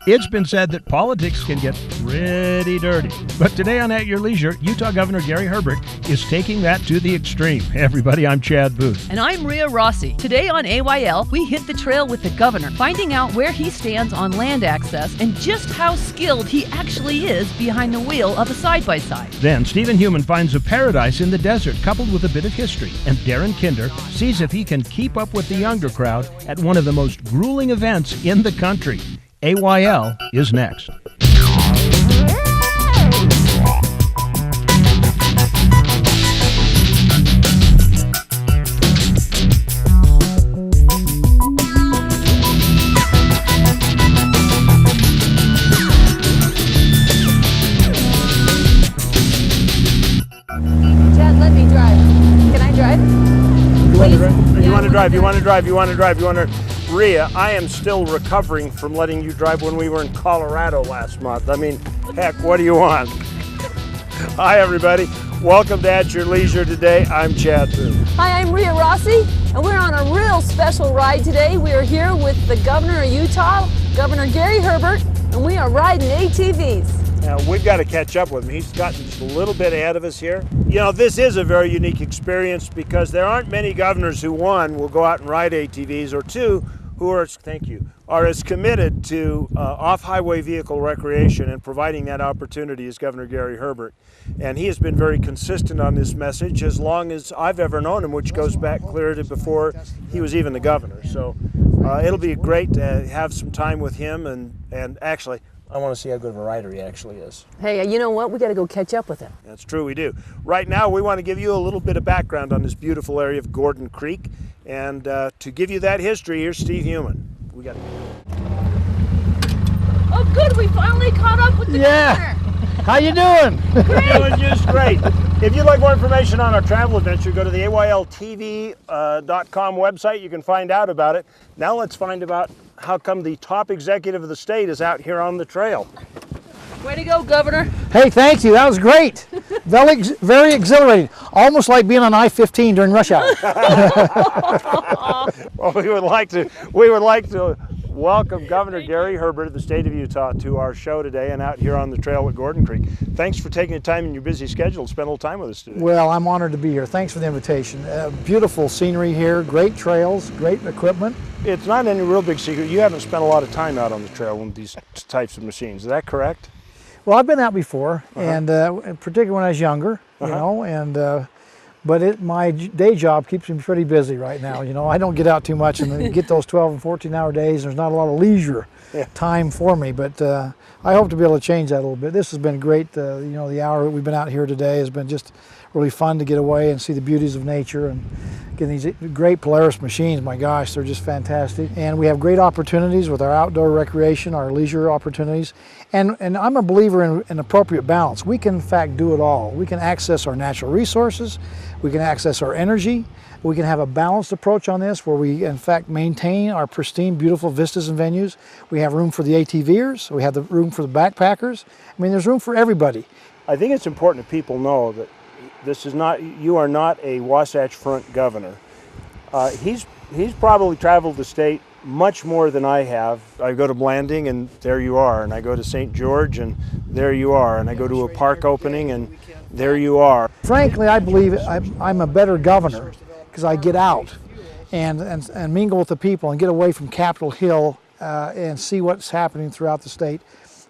It's been said that politics can get pretty dirty. But today on At Your Leisure, Utah Governor Gary Herbert is taking that to the extreme. Hey everybody, I'm Chad Booth. And I'm Rhea Rossi. Today on AYL, we hit the trail with the governor, finding out where he stands on land access and just how skilled he actually is behind the wheel of a side-by-side. Then Stephen Heumann finds a paradise in the desert coupled with a bit of history. And Darren Kinder sees if he can keep up with the younger crowd at one of the most grueling events in the country. AYL is next. Chad, let me drive. Can I drive? You want to drive. Rhea, I am still recovering from letting you drive when we were in Colorado last month. I mean, heck, what do you want? Hi, everybody. Welcome to At Your Leisure today. I'm Chad Booth. Hi, I'm Rhea Rossi, and we're on a real special ride today. We are here with the governor of Utah, Governor Gary Herbert, and we are riding ATVs. Now, we've got to catch up with him. He's gotten just a little bit ahead of us here. You know, this is a very unique experience because there aren't many governors who, one, will go out and ride ATVs, or two, who are as committed to off-highway vehicle recreation and providing that opportunity as Governor Gary Herbert. And he has been very consistent on this message as long as I've ever known him, which goes back clear to before he was even the governor. So it'll be great to have some time with him, and actually, I want to see how good of a rider he actually is. Hey, you know what? We got to go catch up with him. That's true, we do. Right now, we want to give you a little bit of background on this beautiful area of Gordon Creek. And to give you that history, here's Steve Heumann. We got to Oh, good. We finally caught up with the governor. How you doing? Doing just great. If you'd like more information on our travel adventure, go to the AYLTV.com website. You can find out about it. Now let's find out how come the top executive of the state is out here on the trail. Way to go, Governor. Hey, thank you. That was great. Very exhilarating. Almost like being on I-15 during rush hour. Well, we would like to welcome Governor Gary Herbert of the state of Utah to our show today and out here on the trail at Gordon Creek. Thanks for taking the time in your busy schedule to spend a little time with us today. Well, I'm honored to be here. Thanks for the invitation. Beautiful scenery here, great trails, great equipment. It's not any real big secret. You haven't spent a lot of time out on the trail with these types of machines. Is that correct? Well, I've been out before, and particularly when I was younger, you know, and but my day job keeps me pretty busy right now. You know, I don't get out too much and get those 12 and 14-hour days. There's not a lot of leisure time for me, but I hope to be able to change that a little bit. This has been great. You know, the hour that we've been out here today has been just really fun to get away and see the beauties of nature and get these great Polaris machines. My gosh, they're just fantastic. And we have great opportunities with our outdoor recreation, our leisure opportunities. And I'm a believer in appropriate balance. We can in fact do it all. We can access our natural resources, we can access our energy, we can have a balanced approach on this where we in fact maintain our pristine, beautiful vistas and venues. We have room for the ATVers, we have the room for the backpackers. I mean, there's room for everybody. I think it's important that people know that this is not, you are not a Wasatch Front governor. He's probably traveled the state much more than I have. I go to Blanding and there you are, and I go to St. George and there you are, and I go to a park opening and there you are. Frankly, I believe I'm a better governor because I get out and mingle with the people and get away from Capitol Hill and see what's happening throughout the state.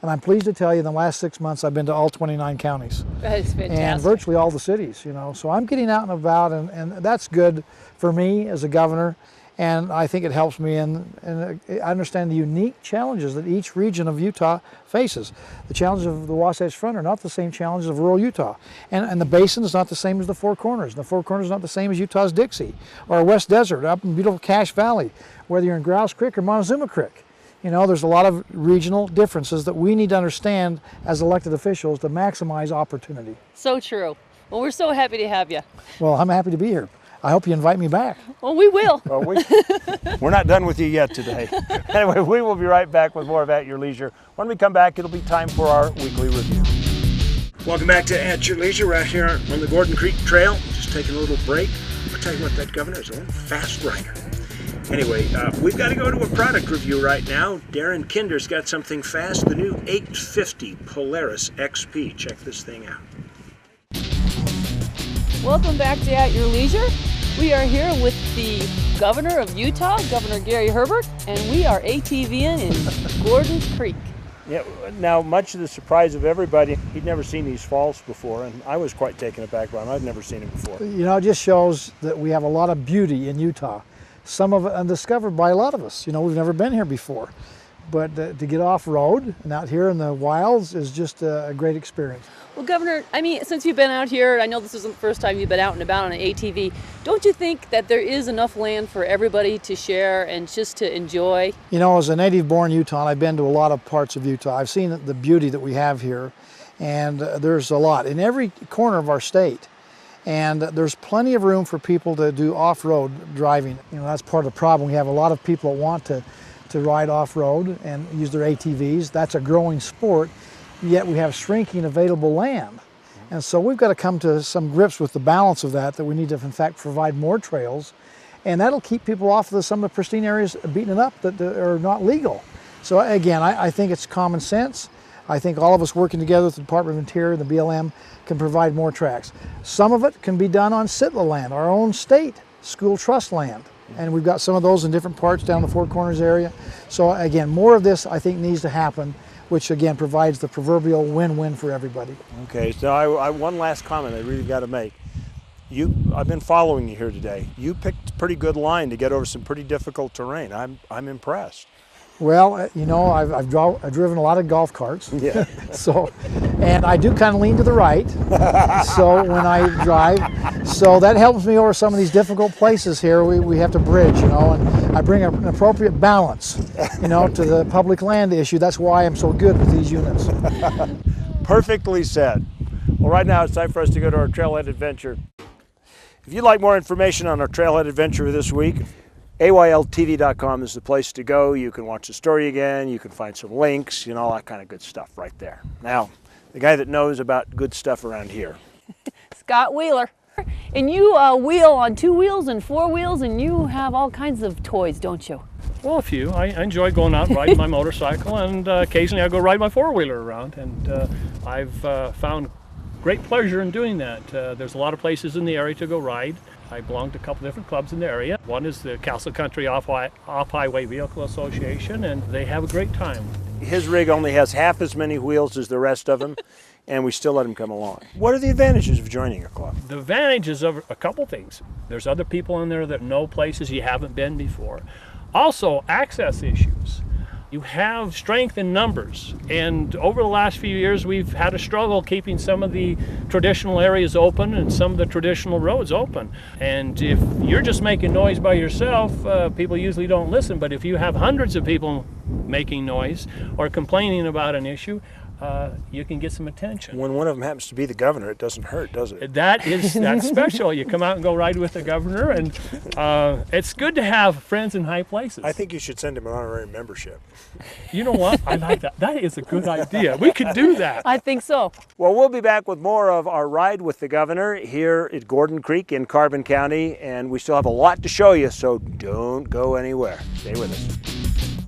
And I'm pleased to tell you in the last 6 months I've been to all 29 counties. That is fantastic. And virtually all the cities, you know. So I'm getting out and about, and that's good for me as a governor. And I think it helps me, and I understand the unique challenges that each region of Utah faces. The challenges of the Wasatch Front are not the same challenges of rural Utah. And the basin is not the same as the Four Corners. And the Four Corners is not the same as Utah's Dixie, or West Desert, up in beautiful Cache Valley, whether you're in Grouse Creek or Montezuma Creek. You know, there's a lot of regional differences that we need to understand as elected officials to maximize opportunity. So true. Well, we're so happy to have you. Well, I'm happy to be here. I hope you invite me back. Well, we will. Well, we're not done with you yet today. Anyway, we will be right back with more of At Your Leisure. When we come back, it'll be time for our weekly review. Welcome back to At Your Leisure. We're out here on the Gordon Creek Trail, just taking a little break. I'll tell you what, that governor is a little fast rider. Anyway, we've got to go to a product review right now. Darren Kinder's got something fast, the new 850 Polaris XP. Check this thing out. Welcome back to At Your Leisure. We are here with the Governor of Utah, Governor Gary Herbert, and we are ATVing in Gordon's Creek. Yeah, now much to the surprise of everybody, he'd never seen these falls before, and I was quite taken aback by them. I'd never seen them before. You know, it just shows that we have a lot of beauty in Utah. Some of it undiscovered by a lot of us. You know, we've never been here before. But to get off-road and out here in the wilds is just a great experience. Well, Governor, I mean, since you've been out here, I know this isn't the first time you've been out and about on an ATV, don't you think that there is enough land for everybody to share and just to enjoy? You know, as a native-born Utah, I've been to a lot of parts of Utah. I've seen the beauty that we have here, and there's a lot in every corner of our state. And there's plenty of room for people to do off-road driving. You know, that's part of the problem. We have a lot of people that want to ride off-road and use their ATVs. That's a growing sport, yet we have shrinking available land. And so we've got to come to some grips with the balance of that we need to, in fact, provide more trails. And that'll keep people off of some of the pristine areas beating it up that are not legal. So again, I think it's common sense. I think all of us working together with the Department of Interior and the BLM can provide more tracks. Some of it can be done on SITLA land, our own state school trust land. And we've got some of those in different parts down the Four Corners area. So again, more of this I think needs to happen, which again provides the proverbial win-win for everybody. Okay, so I one last comment I really got to make. I've been following you here today. You picked a pretty good line to get over some pretty difficult terrain. I'm impressed. Well, you know, I've driven a lot of golf carts. Yeah. And I do kind of lean to the right. So when I drive, so that helps me over some of these difficult places here. We have to bridge, you know, and I bring an appropriate balance, you know, to the public land issue. That's why I'm so good with these units. Perfectly said. Well, right now it's time for us to go to our trailhead adventure. If you'd like more information on our trailhead adventure this week, AYLTV.com is the place to go. You can watch the story again, you can find some links, you know, all that kind of good stuff right there. Now, the guy that knows about good stuff around here. Scott Wheeler. And you wheel on 2 wheels and 4 wheels, and you have all kinds of toys, don't you? Well, a few. I enjoy going out and riding my motorcycle, and occasionally I go ride my 4-wheeler around, and I've found great pleasure in doing that. There's a lot of places in the area to go ride. I belong to a couple different clubs in the area. One is the Castle Country Off-Highway Vehicle Association, and they have a great time. His rig only has half as many wheels as the rest of them, and we still let him come along. What are the advantages of joining a club? The advantages of a couple things. There's other people in there that know places you haven't been before. Also, access issues. You have strength in numbers, and over the last few years we've had a struggle keeping some of the traditional areas open and some of the traditional roads open. And if you're just making noise by yourself, people usually don't listen, but if you have hundreds of people making noise or complaining about an issue, you can get some attention. When one of them happens to be the governor, it doesn't hurt, does it? That's special. You come out and go ride with the governor, and it's good to have friends in high places. I think you should send him an honorary membership. You know what? I like that. That is a good idea. We could do that. I think so. Well, we'll be back with more of our ride with the governor here at Gordon Creek in Carbon County, and we still have a lot to show you, so don't go anywhere. Stay with us.